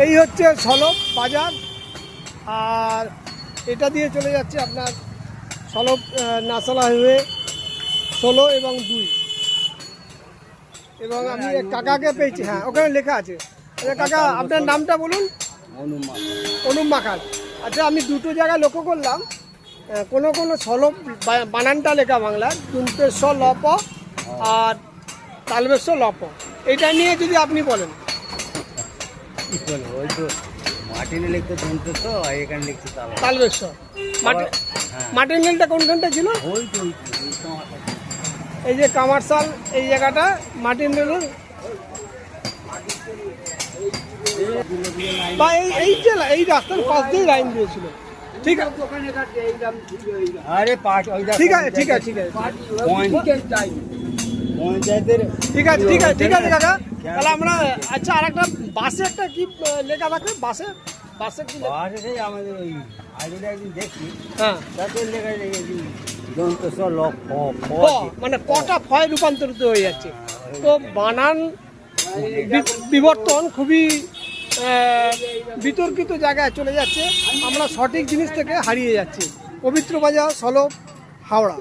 এই হচ্ছে সলপ বাজার, আর এটা দিয়ে চলে যাচ্ছে আপনার সলপ নাসালা হাইওয়ে 16 এবং 2। এবং আমি কাকাকে পেয়েছি, হ্যাঁ ওখানে লেখা আছে। আচ্ছা কাকা, আপনার নামটা বলুন। অনুপ মাকাল। আচ্ছা, আমি দুটো জায়গায় লক্ষ্য করলাম, কোনো কোনো সলপ বানানটা লেখা বাংলার, দন্তেশ্বর লপ আর তালবেশ্বর লপ। এটা নিয়ে যদি আপনি বলেন। ওই তো মাটিনে লিখতে দন্তেশ্বর, আর এখানে লিখতে তালবেশ্বর। মার্টিনেলটা কোনখানটা ছিল? ওই তো এই যে কামারশাল, এই জায়গাটা মার্টিনেল, বা এই যে এই রাস্তার পাশ দিয়ে লাইন দিয়েছিল। ঠিক আছে, আরে ঠিক আছে, ঠিক আছে, ঠিক আছে, পঞ্চায়েতের ঠিক আছে, ঠিক আছে, ঠিক আছে কাকা। তাহলে আমরা, আচ্ছা আর একটা বাসে একটা কি লেখা থাকে? বাসে বাসে কি আমাদের ওই আইডিটা একদিন দেখি, হ্যাঁ তাদের লেখা দেখেছি দন্তেশ্বর লক মানে কটা ফয় রূপান্তরিত হয়ে যাচ্ছে। তো বানান বিবর্তন খুবই বিতর্কিত জায়গায় চলে যাচ্ছে, আমরা সঠিক জিনিস থেকে হারিয়ে যাচ্ছি। পবিত্র বাজার, সলপ, হাওড়া।